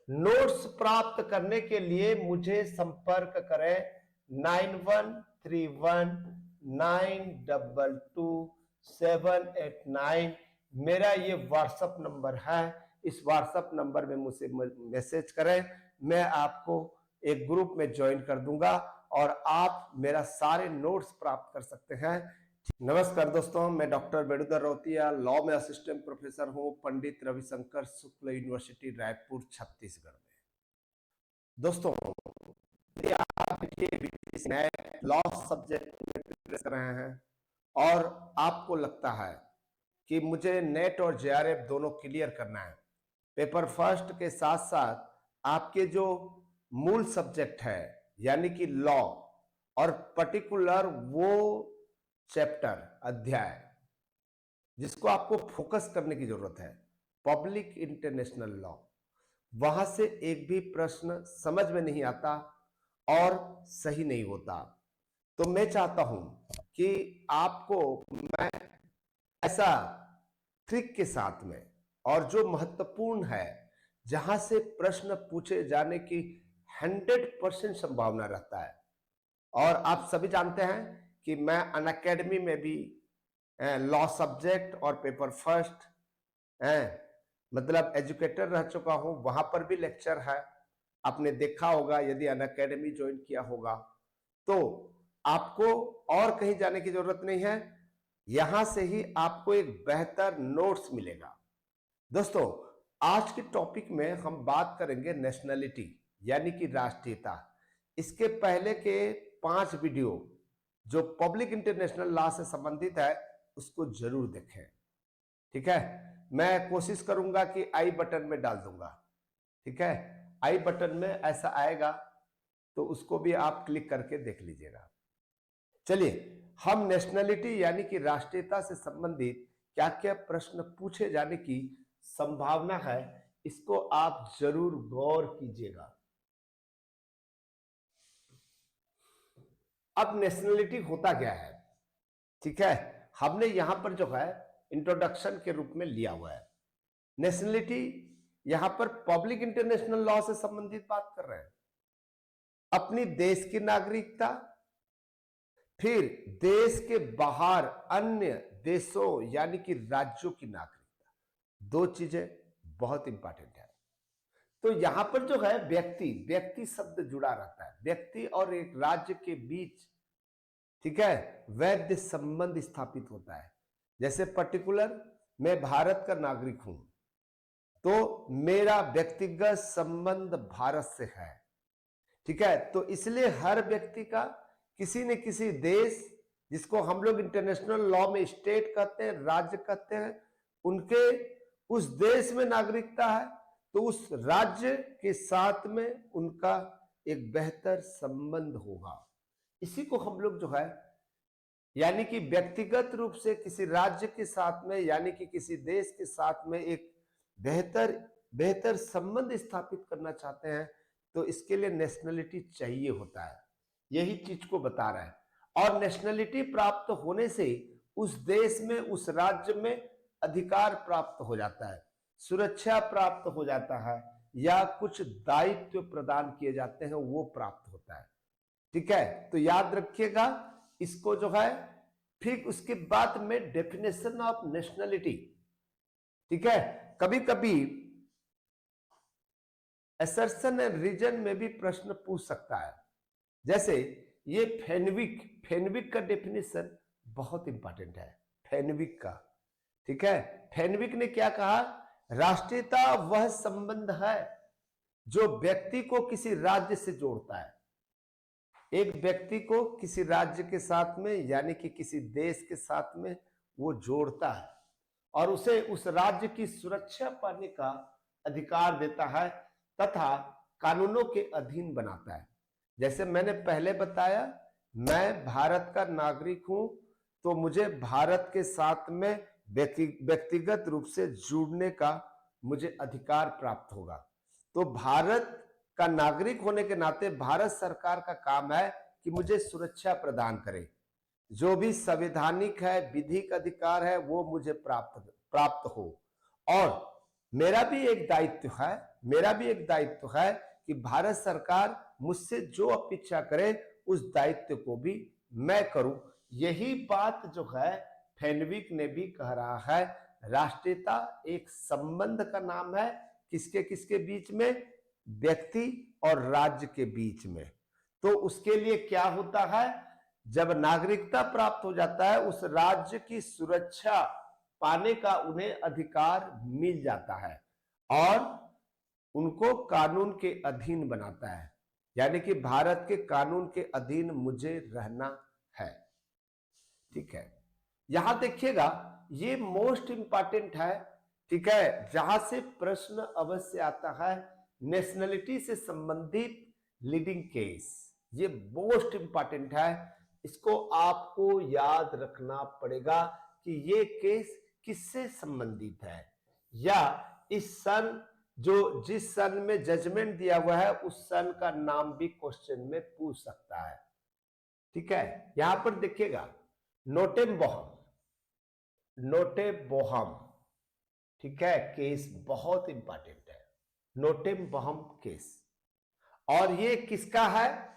Notes प्राप्त करने के लिए मुझे संपर्क करें 9131922789। मेरा ये व्हाट्सएप नंबर है। इस व्हाट्सएप नंबर में मुझसे मैसेज करें, मैं आपको एक ग्रुप में ज्वाइन कर दूंगा और आप मेरा सारे नोट्स प्राप्त कर सकते हैं। नमस्कार दोस्तों, मैं डॉक्टर वेणुधर रोहतिया, लॉ में असिस्टेंट प्रोफेसर हूं, पंडित रविशंकर शुक्ल यूनिवर्सिटी रायपुर छत्तीसगढ़ में। दोस्तों, यदि आप नए लॉ सब्जेक्ट में प्रिपरेशन कर रहे हैं और आपको लगता है कि मुझे नेट और जेआरएफ दोनों क्लियर करना है, पेपर फर्स्ट के साथ साथ आपके जो मूल सब्जेक्ट है यानी कि लॉ और पर्टिकुलर वो चैप्टर अध्याय जिसको आपको फोकस करने की जरूरत है, पब्लिक इंटरनेशनल लॉ, वहां से एक भी प्रश्न समझ में नहीं आता और सही नहीं होता, तो मैं चाहता हूं कि आपको मैं ऐसा ट्रिक के साथ में और जो महत्वपूर्ण है, जहां से प्रश्न पूछे जाने की 100% संभावना रहता है। और आप सभी जानते हैं कि मैं अनअकैडमी में भी लॉ सब्जेक्ट और पेपर फर्स्ट मतलब एजुकेटर रह चुका हूं, वहां पर भी लेक्चर है। आपने देखा होगा, यदि अनअकैडमी ज्वाइन किया होगा तो आपको और कहीं जाने की जरूरत नहीं है, यहां से ही आपको एक बेहतर नोट्स मिलेगा। दोस्तों, आज के टॉपिक में हम बात करेंगे नेशनलिटी यानी कि राष्ट्रीयता। इसके पहले के 5 वीडियो जो पब्लिक इंटरनेशनल लॉ से संबंधित है उसको जरूर देखें, ठीक है। मैं कोशिश करूंगा कि आई बटन में डाल दूंगा, ठीक है। आई बटन में ऐसा आएगा तो उसको भी आप क्लिक करके देख लीजिएगा। चलिए, हम नेशनलिटी यानी कि राष्ट्रीयता से संबंधित क्या क्या प्रश्न पूछे जाने की संभावना है, इसको आप जरूर गौर कीजिएगा। अब नेशनलिटी होता क्या है, ठीक है, हमने यहां पर जो है इंट्रोडक्शन के रूप में लिया हुआ है। नेशनलिटी यहां पर पब्लिक इंटरनेशनल लॉ से संबंधित बात कर रहे हैं, अपनी देश की नागरिकता, फिर देश के बाहर अन्य देशों यानी कि राज्यों की नागरिकता, 2 चीजें बहुत इंपॉर्टेंट है। तो यहां पर जो है व्यक्ति शब्द जुड़ा रहता है, व्यक्ति और एक राज्य के बीच, ठीक है, वैध संबंध स्थापित होता है। जैसे पर्टिकुलर मैं भारत का नागरिक हूं तो मेरा व्यक्तिगत संबंध भारत से है, ठीक है। तो इसलिए हर व्यक्ति का किसी न किसी देश, जिसको हम लोग इंटरनेशनल लॉ में स्टेट कहते हैं, राज्य कहते हैं, उनके उस देश में नागरिकता है तो उस राज्य के साथ में उनका एक बेहतर संबंध होगा। इसी को हम लोग जो है यानी कि व्यक्तिगत रूप से किसी राज्य के साथ में यानी कि किसी देश के साथ में एक बेहतर संबंध स्थापित करना चाहते हैं, तो इसके लिए नेशनलिटी चाहिए होता है। यही चीज को बता रहा है। और नेशनलिटी प्राप्त होने से उस देश में, उस राज्य में अधिकार प्राप्त हो जाता है, सुरक्षा प्राप्त हो जाता है, या कुछ दायित्व प्रदान किए जाते हैं, वो प्राप्त होता है, ठीक है। तो याद रखिएगा इसको जो है। फिर उसके बाद में डेफिनेशन ऑफ नेशनलिटी, ठीक है। कभी कभी असर्शन एंड रीजन में भी प्रश्न पूछ सकता है। जैसे ये फेनविक का डेफिनेशन बहुत इंपॉर्टेंट है, फेनविक का, ठीक है। फेनविक ने क्या कहा, राष्ट्रीयता वह संबंध है जो व्यक्ति को किसी राज्य से जोड़ता है, एक व्यक्ति को किसी राज्य के साथ में यानी कि किसी देश के साथ में वो जोड़ता है और उसे उस राज्य की सुरक्षा पाने का अधिकार देता है तथा कानूनों के अधीन बनाता है। जैसे मैंने पहले बताया, मैं भारत का नागरिक हूं तो मुझे भारत के साथ में व्यक्तिगत रूप से जुड़ने का मुझे अधिकार प्राप्त होगा। तो भारत का नागरिक होने के नाते भारत सरकार का काम है कि मुझे सुरक्षा प्रदान करे, जो भी संवैधानिक है, विधिक अधिकार है, वो मुझे प्राप्त हो। और मेरा भी एक दायित्व है, मेरा भी एक दायित्व है कि भारत सरकार मुझसे जो अपेक्षा करे उस दायित्व को भी मैं करूं। यही बात जो है फेनविक ने भी कह रहा है। राष्ट्रीयता एक संबंध का नाम है, किसके किसके बीच में? व्यक्ति और राज्य के बीच में। तो उसके लिए क्या होता है, जब नागरिकता प्राप्त हो जाता है उस राज्य की सुरक्षा पाने का उन्हें अधिकार मिल जाता है और उनको कानून के अधीन बनाता है, यानी कि भारत के कानून के अधीन मुझे रहना है। ठीक है, यहां देखिएगा ये मोस्ट इंपॉर्टेंट है। ठीक है, जहां से प्रश्न अवश्य आता है नेशनलिटी से संबंधित लीडिंग केस, ये मोस्ट इंपॉर्टेंट है। इसको आपको याद रखना पड़ेगा कि ये केस किससे संबंधित है, या इस सन जो जिस सन में जजमेंट दिया हुआ है उस सन का नाम भी क्वेश्चन में पूछ सकता है। ठीक है, यहां पर देखिएगा नोटेम्बोहम, नोटेम्बोहम, ठीक है, केस बहुत इंपॉर्टेंट है, नोटेम्बोहम केस। और ये किसका है?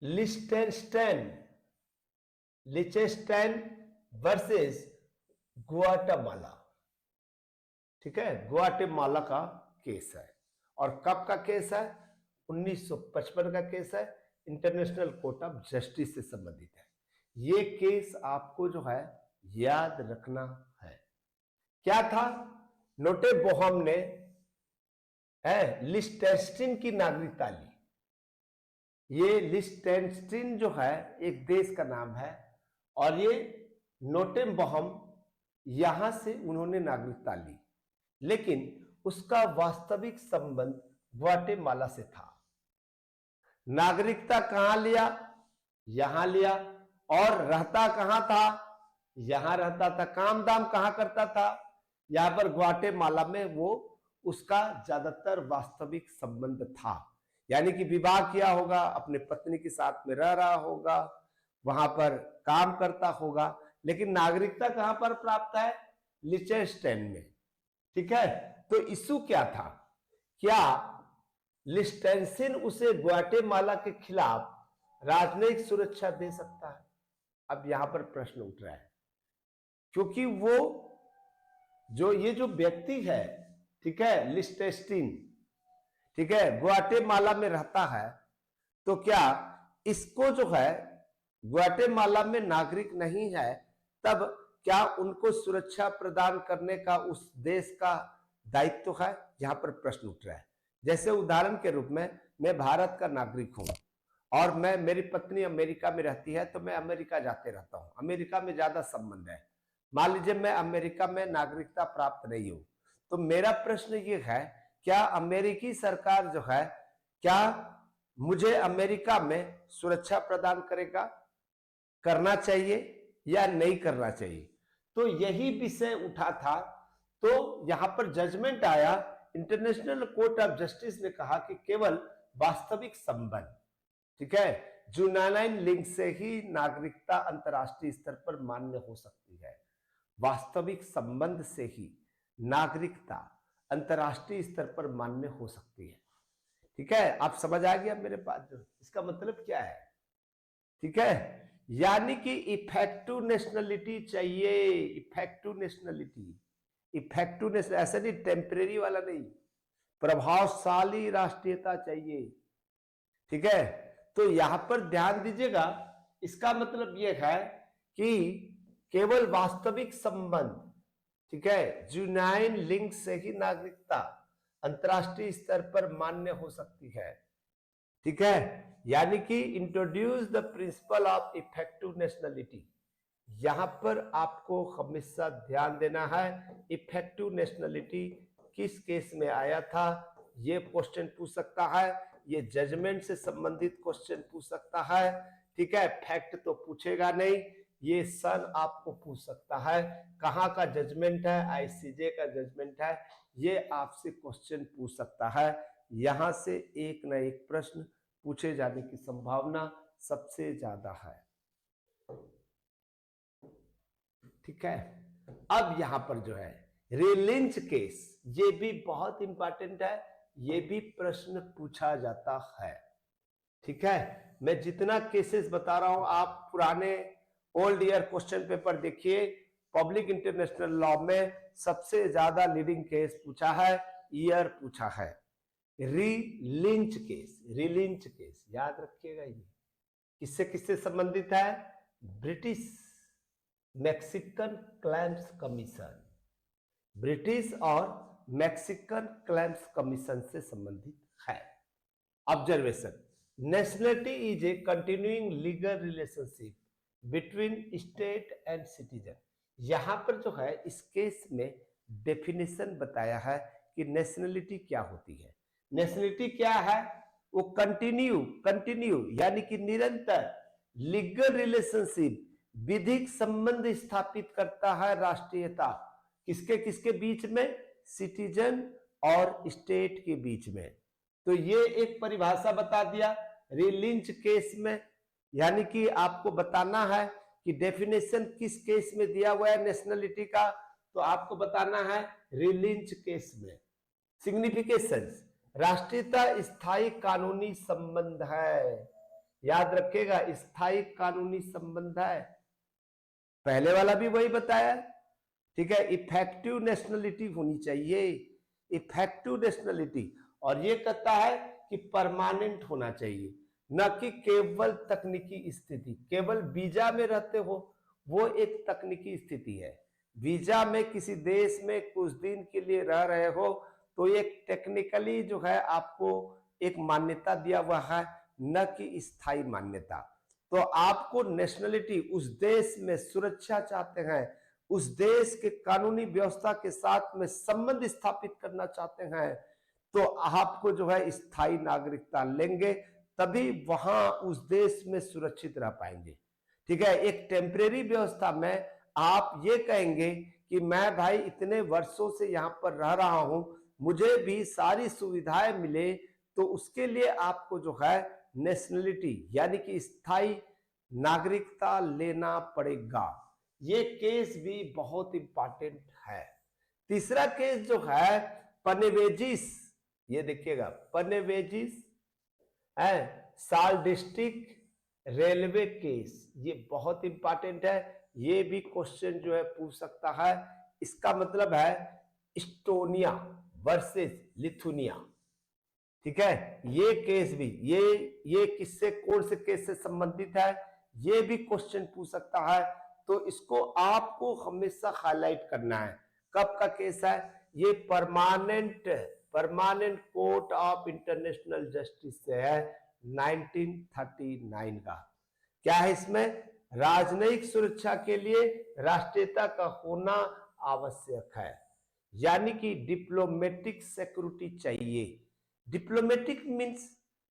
लिechtenstein, लिechtenstein वर्सेस ग्वाटेमाला। ठीक है, ग्वाटेमाला का केस है। और कब का केस है? 1955 का केस है, इंटरनेशनल कोर्ट ऑफ जस्टिस से संबंधित है। ये केस आपको जो है याद रखना है। क्या था? नोटेम्बोहम ने लिechtenstein की नागरिकता ली। ये लिechtenstein जो है एक देश का नाम है और ये नोटेम्बोहम यहां से उन्होंने नागरिकता ली, लेकिन उसका वास्तविक संबंध ग्वाटेमाला से था। नागरिकता कहां लिया? यहां लिया। और रहता कहां था? यहां रहता था। काम दाम कहां करता था? यहां पर ग्वाटेमाला में वो उसका ज्यादातर वास्तविक संबंध था, यानी कि विवाह किया होगा, अपने पत्नी के साथ में रह रहा होगा, वहां पर काम करता होगा, लेकिन नागरिकता कहां पर प्राप्त है? लिechtenstein में। ठीक है, तो इशू क्या था? क्या लिechtenstein उसे ग्वाटेमाला के खिलाफ राजनयिक सुरक्षा दे सकता है? अब यहां पर प्रश्न उठ रहा है, क्योंकि वो ये जो व्यक्ति है, ठीक है, लिechtenstein, ठीक है, ग्वाटेमाला में रहता है, तो क्या इसको जो है ग्वाटेमाला में नागरिक नहीं है, तब क्या उनको सुरक्षा प्रदान करने का उस देश का दायित्व है? यहां पर प्रश्न उठ रहा है। जैसे उदाहरण के रूप में मैं भारत का नागरिक हूं और मेरी पत्नी अमेरिका में रहती है, तो मैं अमेरिका जाते रहता हूं, अमेरिका में ज्यादा संबंध है। मान लीजिए मैं अमेरिका में नागरिकता प्राप्त नहीं हूं, तो मेरा प्रश्न ये है, क्या अमेरिकी सरकार जो है क्या मुझे अमेरिका में सुरक्षा प्रदान करेगा? करना चाहिए या नहीं करना चाहिए? तो यही विषय उठा था। तो यहां पर जजमेंट आया, इंटरनेशनल कोर्ट ऑफ जस्टिस ने कहा कि केवल वास्तविक संबंध, ठीक है, जुनानाइन लिंक से ही नागरिकता अंतरराष्ट्रीय स्तर पर मान्य हो सकती है। वास्तविक संबंध से ही नागरिकता अंतरराष्ट्रीय स्तर पर मान्य हो सकती है। ठीक है, आप समझ आ गया मेरे पास इसका मतलब क्या है? ठीक है, यानी कि इफेक्टिव नेशनलिटी चाहिए, इफेक्टिव नेशनलिटी, इफेक्टिव नेशनल, ऐसा नहीं टेम्परेरी वाला नहीं, प्रभावशाली राष्ट्रीयता चाहिए। ठीक है, तो यहां पर ध्यान दीजिएगा, इसका मतलब यह है कि केवल वास्तविक संबंध, ठीक है, जुनाइन लिंक से ही नागरिकता अंतरराष्ट्रीय स्तर पर मान्य हो सकती है। ठीक है, यानी कि introduce the principle of effective nationality. यहां पर आपको हमेशा ध्यान देना है, इफेक्टिव नेशनलिटी किस केस में आया था, ये क्वेश्चन पूछ सकता है, ये जजमेंट से संबंधित क्वेश्चन पूछ सकता है। ठीक है, फैक्ट तो पूछेगा नहीं, ये सन आपको पूछ सकता है, कहां का जजमेंट है, आईसीजे का जजमेंट है, ये आपसे क्वेश्चन पूछ सकता है। यहां से एक न एक प्रश्न पूछे जाने की संभावना सबसे ज्यादा है। ठीक है, अब यहां पर जो है रिलिंच केस, ये भी बहुत इंपॉर्टेंट है, ये भी प्रश्न पूछा जाता है। ठीक है, मैं जितना केसेस बता रहा हूं आप पुराने ओल्ड ईयर क्वेश्चन पेपर देखिए, पब्लिक इंटरनेशनल लॉ में सबसे ज्यादा लीडिंग केस पूछा है, ईयर पूछा है, रिलिंच केस। रिलिंच केस याद रखिएगा, ये किससे किससे संबंधित है? British Mexican claims commission, British और मैक्सिकन क्लेम्स कमीशन से संबंधित है। Observation, nationality is a continuing legal relationship between state and citizen. यहां पर जो है इस केस में डेफिनेशन बताया है कि नेशनलिटी क्या होती है। नेशनलिटी क्या है? वो कंटिन्यू कंटिन्यू यानी कि निरंतर लीगल रिलेशनशिप, विधिक संबंध स्थापित करता है राष्ट्रीयता किसके किसके बीच में? सिटीजन और स्टेट के बीच में। तो ये एक परिभाषा बता दिया रिलिंच केस में, यानी कि आपको बताना है कि डेफिनेशन किस केस में दिया हुआ है नेशनलिटी का, तो आपको बताना है रिलिंच केस में। सिग्निफिकेशन, राष्ट्रीयता स्थायी कानूनी संबंध है, याद रखिएगा स्थायी कानूनी संबंध है, पहले वाला भी वही बताया। ठीक है, इफेक्टिव नेशनलिटी होनी चाहिए, इफेक्टिव नेशनलिटी, और ये कहता है कि परमानेंट होना चाहिए, न कि केवल तकनीकी स्थिति। केवल वीजा में रहते हो वो एक तकनीकी स्थिति है, वीजा में किसी देश में कुछ दिन के लिए रह रहे हो तो एक टेक्निकली जो है आपको एक मान्यता दिया हुआ है, न कि स्थायी मान्यता। तो आपको नेशनलिटी उस देश में सुरक्षा चाहते हैं, उस देश के कानूनी व्यवस्था के साथ में संबंध स्थापित करना चाहते हैं, तो आपको जो है स्थायी नागरिकता लेंगे, तभी वहां उस देश में सुरक्षित रह पाएंगे। ठीक है, एक टेम्परेरी व्यवस्था में आप ये कहेंगे कि मैं भाई इतने वर्षों से यहां पर रह रहा हूं, मुझे भी सारी सुविधाएं मिले, तो उसके लिए आपको जो है नेशनलिटी यानी कि स्थायी नागरिकता लेना पड़ेगा। ये केस भी बहुत इंपॉर्टेंट है। तीसरा केस जो है पनेवेजिस, ये देखिएगा पनेवेजिस है साल डिस्ट्रिक्ट रेलवे केस, ये बहुत इंपॉर्टेंट है, ये भी क्वेश्चन जो है पूछ सकता है। इसका मतलब है इस्टोनिया वर्सेस लिथुनिया। ठीक है, ये केस भी ये किससे कौन से केस से संबंधित है, ये भी क्वेश्चन पूछ सकता है। तो इसको आपको हमेशा हाईलाइट करना है। कब का केस है ये? Permanent court of international justice से है 1939 का। क्या है इसमें? राजनयिक सुरक्षा के लिए राष्ट्रीयता का होना आवश्यक है, यानी कि डिप्लोमेटिक सिक्योरिटी चाहिए। डिप्लोमेटिक मीन्स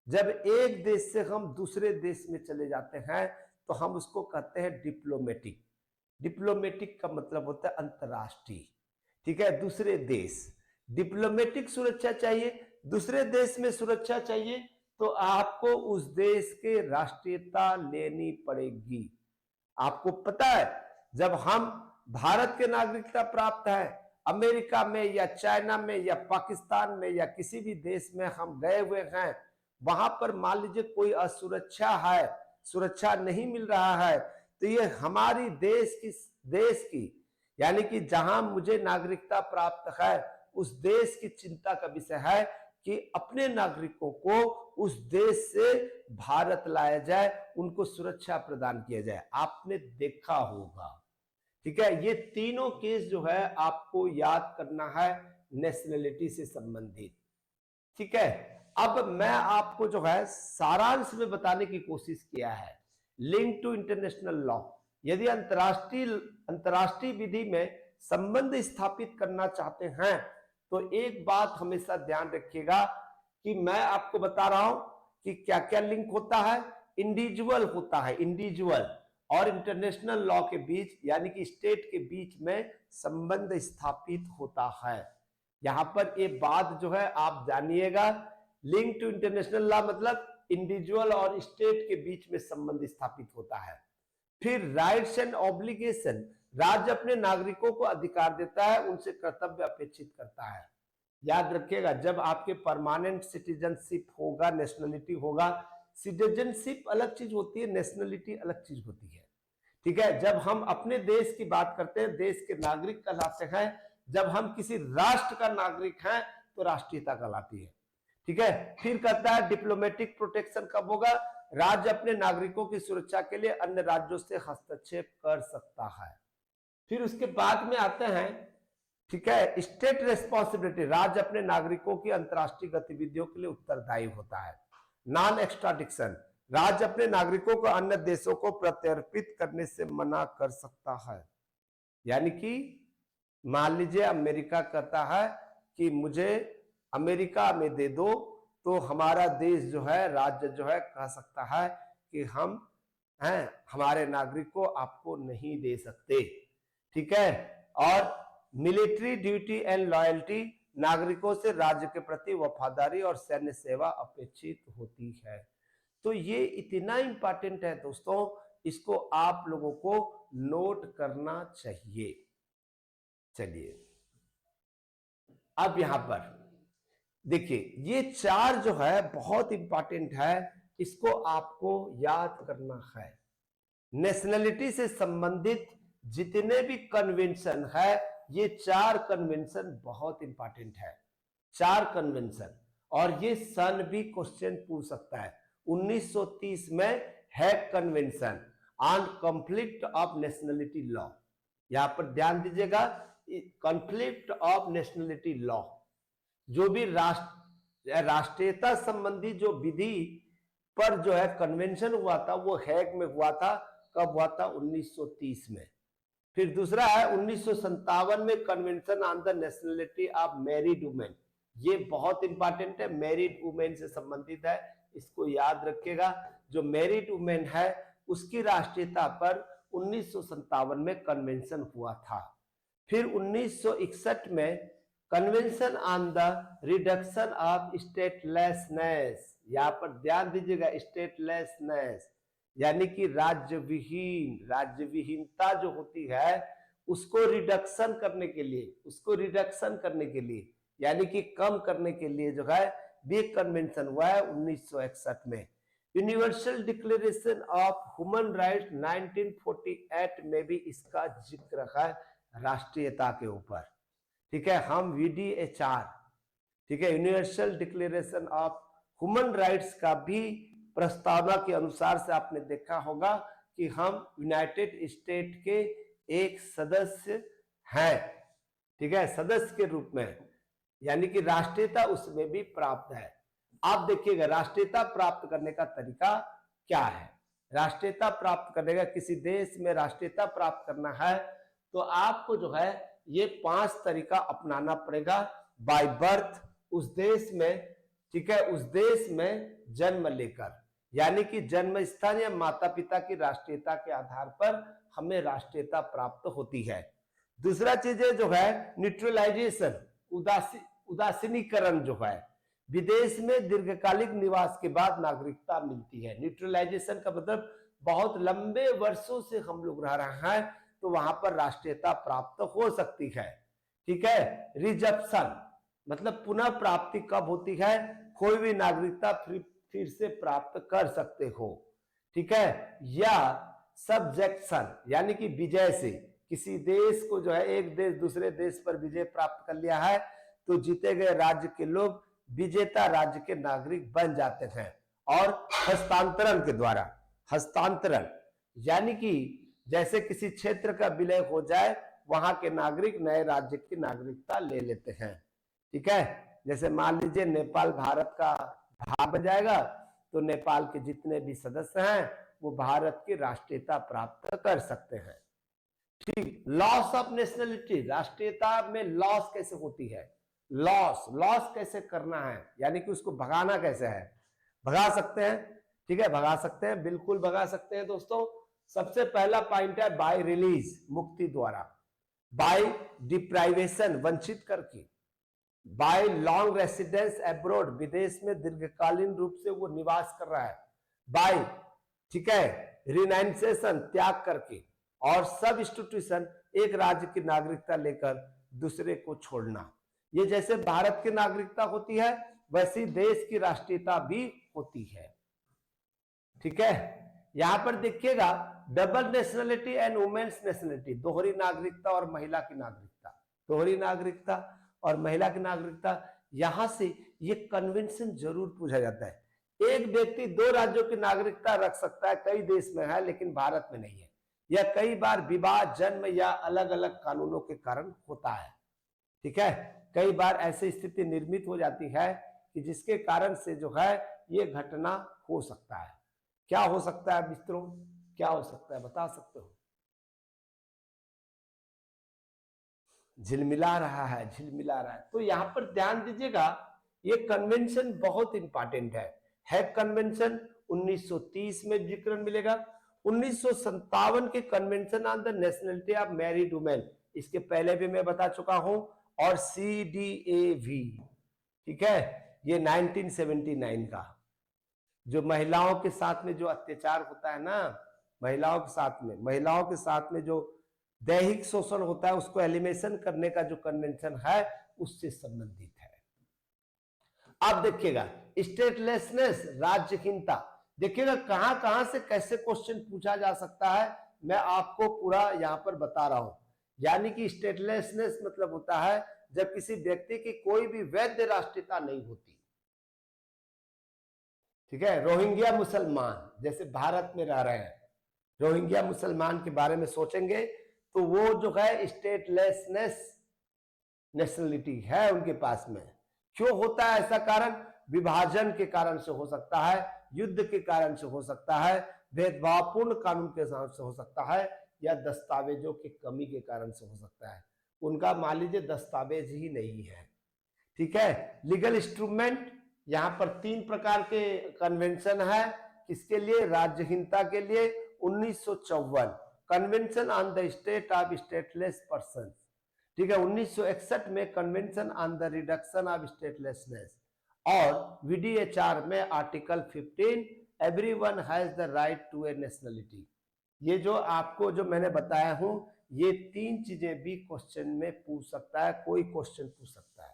जब एक देश से हम दूसरे देश में चले जाते हैं तो हम उसको कहते हैं डिप्लोमेटिक। डिप्लोमेटिक का मतलब होता है अंतरराष्ट्रीय। ठीक है, दूसरे देश, डिप्लोमेटिक सुरक्षा चाहिए, दूसरे देश में सुरक्षा चाहिए, तो आपको उस देश के राष्ट्रीयता लेनी पड़ेगी। आपको पता है जब हम भारत के नागरिकता प्राप्त है, अमेरिका में या चाइना में या पाकिस्तान में या किसी भी देश में हम गए हुए हैं, वहां पर मान लीजिए कोई असुरक्षा है, सुरक्षा नहीं मिल रहा है, तो ये हमारी देश की यानी कि जहां मुझे नागरिकता प्राप्त है उस देश की चिंता का विषय है कि अपने नागरिकों को उस देश से भारत लाया जाए, उनको सुरक्षा प्रदान किया जाए। आपने देखा होगा। ठीक है, ये तीनों केस जो है आपको याद करना है नेशनलिटी से संबंधित। ठीक है, अब मैं आपको जो है सारांश में बताने की कोशिश किया है लिंक टू इंटरनेशनल लॉ। यदि अंतरराष्ट्रीय विधि में संबंध स्थापित करना चाहते हैं तो एक बात हमेशा ध्यान रखिएगा कि मैं आपको बता रहा हूं कि क्या क्या लिंक होता है। इंडिविजुअल होता है, इंडिविजुअल और इंटरनेशनल लॉ के बीच यानी कि स्टेट के बीच में संबंध स्थापित होता है। यहां पर ये बात जो है आप जानिएगा, लिंक टू इंटरनेशनल लॉ मतलब इंडिविजुअल और स्टेट के बीच में संबंध स्थापित होता है। फिर राइट्स एंड ऑब्लिगेशन, राज्य अपने नागरिकों को अधिकार देता है, उनसे कर्तव्य अपेक्षित करता है। याद रखिएगा, जब आपके परमानेंट सिटीजनशिप होगा, नेशनलिटी होगा, सिटीजनशिप अलग चीज होती है, नेशनलिटी अलग चीज होती है। ठीक है, जब हम अपने देश की बात करते हैं, देश के नागरिक कहलाते हैं। जब हम किसी राष्ट्र का नागरिक हैं तो राष्ट्रीयता कहलाती है। ठीक है, फिर कहता है डिप्लोमेटिक प्रोटेक्शन कब होगा? राज्य अपने नागरिकों की सुरक्षा के लिए अन्य राज्यों से हस्तक्षेप कर सकता है। फिर उसके बाद में आते हैं, ठीक है, स्टेट रेस्पॉन्सिबिलिटी, राज्य अपने नागरिकों की अंतरराष्ट्रीय गतिविधियों के लिए उत्तरदायी होता है। नॉन एक्स्ट्राडिक्शन, राज्य अपने नागरिकों को अन्य देशों को प्रत्यर्पित करने से मना कर सकता है। यानी कि मान लीजिए अमेरिका कहता है कि मुझे अमेरिका में दे दो, तो हमारा देश जो है, राज्य जो है, कह सकता है कि हम हैं हमारे नागरिक को आपको नहीं दे सकते। ठीक है, और मिलिट्री ड्यूटी एंड लॉयल्टी, नागरिकों से राज्य के प्रति वफादारी और सैन्य सेवा अपेक्षित होती है। तो ये इतना इंपॉर्टेंट है दोस्तों, इसको आप लोगों को नोट करना चाहिए। चलिए अब यहां पर देखिए, ये चार जो है बहुत इंपॉर्टेंट है, इसको आपको याद करना है। नेशनलिटी से संबंधित जितने भी कन्वेंशन है, ये चार कन्वेंशन बहुत इंपॉर्टेंट है, चार कन्वेंशन। और ये सन भी क्वेश्चन पूछ सकता है। 1930 में Hague convention on conflict of nationality law, यहां पर ध्यान दीजिएगा, कॉन्फ्लिक्ट ऑफ नेशनलिटी लॉ, जो भी राष्ट्रीयता संबंधी जो विधि पर जो है कन्वेंशन हुआ था, वो हैग में हुआ था। कब हुआ था? 1930 में। फिर दूसरा है 1957 में convention on the nationality of married women, ये बहुत इंपॉर्टेंट है, मैरिड वुमेन से संबंधित है, इसको याद रखिएगा। जो मैरिड वुमेन है उसकी राष्ट्रीयता पर 1957 में कन्वेंशन हुआ था। फिर 1961 में convention on the reduction of statelessness, यहां पर ध्यान दीजिएगा, स्टेटलेसनेस यानी कि राज्य विहीन, राज्य विहीनता जो होती है उसको रिडक्शन करने के लिए, उसको रिडक्शन करने के लिए यानी कि कम करने के लिए जो है भी कन्वेंशन हुआ है 1961 में। Universal declaration of human rights 1948 में भी इसका जिक्र है राष्ट्रीयता के ऊपर। ठीक है, हम VDHR, ठीक है, universal declaration of human rights का भी प्रस्तावना के अनुसार से आपने देखा होगा कि हम यूनाइटेड स्टेट के एक सदस्य हैं। ठीक है, सदस्य के रूप में, यानी कि राष्ट्रीयता उसमें भी प्राप्त है। आप देखिएगा राष्ट्रीयता प्राप्त करने का तरीका क्या है। राष्ट्रीयता प्राप्त करने का, किसी देश में राष्ट्रीयता प्राप्त करना है तो आपको जो है ये 5 तरीका अपनाना पड़ेगा। बाय बर्थ, उस देश में, ठीक है, उस देश में जन्म लेकर, यानी कि जन्म स्थान या माता पिता की राष्ट्रीयता के आधार पर हमें राष्ट्रीयता प्राप्त होती है। दूसरा चीज जो है न्यूट्रलाइजेशन, उदासीनीकरण जो है, विदेश में दीर्घकालिक निवास के बाद नागरिकता मिलती है। न्यूट्रलाइजेशन का मतलब बहुत लंबे वर्षों से हम लोग रह रहे हैं तो वहां पर राष्ट्रीयता प्राप्त हो सकती है। ठीक है, रिजप्शन मतलब पुनः प्राप्ति कब होती है? कोई भी नागरिकता फिर से प्राप्त कर सकते हो। ठीक है, या सब्जेक्शन यानी कि विजय से, किसी देश को जो है एक देश दूसरे देश पर विजय प्राप्त कर लिया है तो जीते गए राज्य के लोग विजेता राज्य के नागरिक बन जाते हैं। और हस्तांतरण के द्वारा, हस्तांतरण यानी कि जैसे किसी क्षेत्र का विलय हो जाए, वहां के नागरिक नए राज्य की नागरिकता ले लेते हैं। ठीक है, जैसे मान लीजिए नेपाल भारत का भाग बन जाएगा तो नेपाल के जितने भी सदस्य हैं वो भारत की राष्ट्रीयता प्राप्त कर सकते हैं। ठीक, लॉस ऑफ नेशनलिटी, राष्ट्रीयता में लॉस कैसे होती है? लॉस कैसे करना है, यानी कि उसको भगाना कैसे है? भगा सकते हैं, ठीक है, भगा सकते हैं, बिल्कुल भगा सकते हैं दोस्तों। सबसे पहला पॉइंट है बाय रिलीज, मुक्ति द्वारा, बाय डिप्राइवेशन, वंचित करके, बाय लॉन्ग रेसिडेंस अब्रोड, विदेश में दीर्घकालीन रूप से वो निवास कर रहा है, बाय, ठीक है, रिनाइंसेशन, त्याग करके, और सब इंस्टीट्यूशन, एक राज्य की नागरिकता लेकर दूसरे को छोड़ना। ये जैसे भारत की नागरिकता होती है वैसी देश की राष्ट्रीयता भी होती है। ठीक है, यहां पर देखिएगा double nationality and women's nationality, दोहरी नागरिकता और महिला की नागरिकता, दोहरी नागरिकता और महिला की नागरिकता। यहां से ये कन्वेंशन जरूर पूछा जाता है। एक व्यक्ति दो राज्यों की नागरिकता रख सकता है, कई देश में है लेकिन भारत में नहीं है। यह कई बार विवाह, जन्म या अलग अलग कानूनों के कारण होता है। ठीक है, कई बार ऐसी स्थिति निर्मित हो जाती है कि जिसके कारण से जो है ये घटना हो सकता है। क्या हो सकता है मित्रों, क्या हो सकता है बता सकते हो? झिलमिला रहा है, झिलमिला रहा है। तो यहां पर ध्यान दीजिएगा, ये कन्वेंशन बहुत इंपॉर्टेंट है। हैग कन्वेंशन 1930 में विवरण मिलेगा। 1957 के convention on the nationality of married women, इसके पहले भी मैं बता चुका हूं, और CDAV, ठीक है, ये 1979 का। जो महिलाओं के साथ में जो अत्याचार होता है ना, महिलाओं के साथ में जो दैहिक शोषण होता है, उसको एलिमिनेशन करने का जो कन्वेंशन है उससे संबंधित है। अब देखिएगा स्टेटलेसनेस, राज्यहीनता, देखिएगा कहां कहां से कैसे क्वेश्चन पूछा जा सकता है, मैं आपको पूरा यहां पर बता रहा हूं। यानी कि स्टेटलेसनेस मतलब होता है जब किसी व्यक्ति की कोई भी वैध राष्ट्रीयता नहीं होती। ठीक है, रोहिंग्या मुसलमान जैसे भारत में रह रहे हैं, रोहिंग्या मुसलमान के बारे में सोचेंगे तो वो जो है स्टेटलेसनेस नेशनलिटी है उनके पास में। क्यों होता है ऐसा कारण? विभाजन के कारण से हो सकता है, युद्ध के कारण से हो सकता है, भेदभावपूर्ण कानून के कारण से हो सकता है, या दस्तावेजों की कमी के कारण से हो सकता है। उनका मान लीजिए दस्तावेज ही नहीं है। ठीक है, लीगल इंस्ट्रूमेंट, यहां पर 3 प्रकार के कन्वेंशन है। किसके लिए? राज्यहीनता के लिए 1954 convention on the state of stateless person. ठीक है, 1961 में convention on the reduction of statelessness, और VDHR में article 15 everyone has the right to a nationality. ये जो आपको जो मैंने बताया हूं, ये 3 चीजें भी क्वेश्चन में पूछ सकता है, कोई क्वेश्चन पूछ सकता है।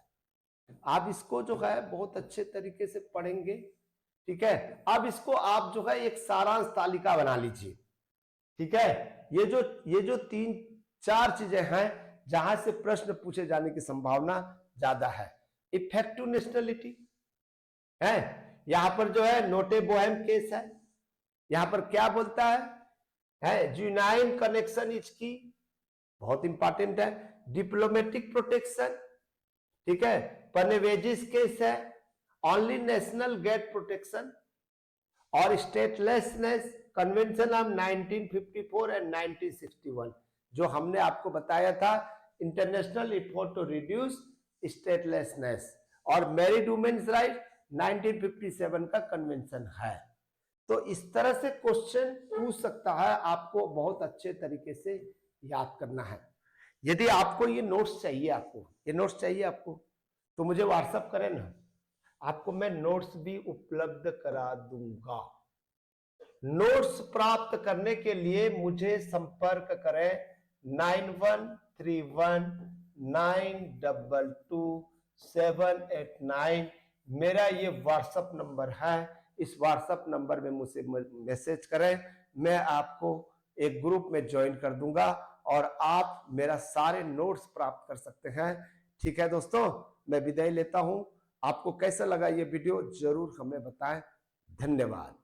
आप इसको जो है बहुत अच्छे तरीके से पढ़ेंगे। ठीक है, अब इसको आप जो है एक सारांश तालिका बना लीजिए। ठीक है, ये जो 3-4 चीजें हैं जहां से प्रश्न पूछे जाने की संभावना ज्यादा है। इफेक्टिव नेशनलिटी है, यहां पर जो है नोटे बोहेम केस है, यहां पर क्या बोलता है ज्यूनाइन कनेक्शन इज की, बहुत इंपॉर्टेंट है। डिप्लोमेटिक प्रोटेक्शन, ठीक है, पनेवेजिस केस है, ओनली नेशनल गेट प्रोटेक्शन, और स्टेटलेसनेस कन्वेंशन ऑफ 1954 एंड 1961, जो हमने आपको बताया था, international effort to reduce statelessness, और मैरिड वुमेन्स राइट 1957 का कन्वेंशन है। तो इस तरह से क्वेश्चन पूछ सकता है, आपको बहुत अच्छे तरीके से याद करना है। यदि आपको ये नोट्स चाहिए, आपको तो मुझे व्हाट्सएप करें ना, आपको मैं नोट्स भी उपलब्ध करा दूंगा। नोट्स प्राप्त करने के लिए मुझे संपर्क करें 9131922789, मेरा ये व्हाट्सएप नंबर है। इस व्हाट्सएप नंबर में मुझसे मैसेज करें, मैं आपको एक ग्रुप में ज्वाइन कर दूंगा और आप मेरा सारे नोट्स प्राप्त कर सकते हैं। ठीक है दोस्तों, मैं विदाई लेता हूं। आपको कैसा लगा ये वीडियो जरूर हमें बताएं। धन्यवाद।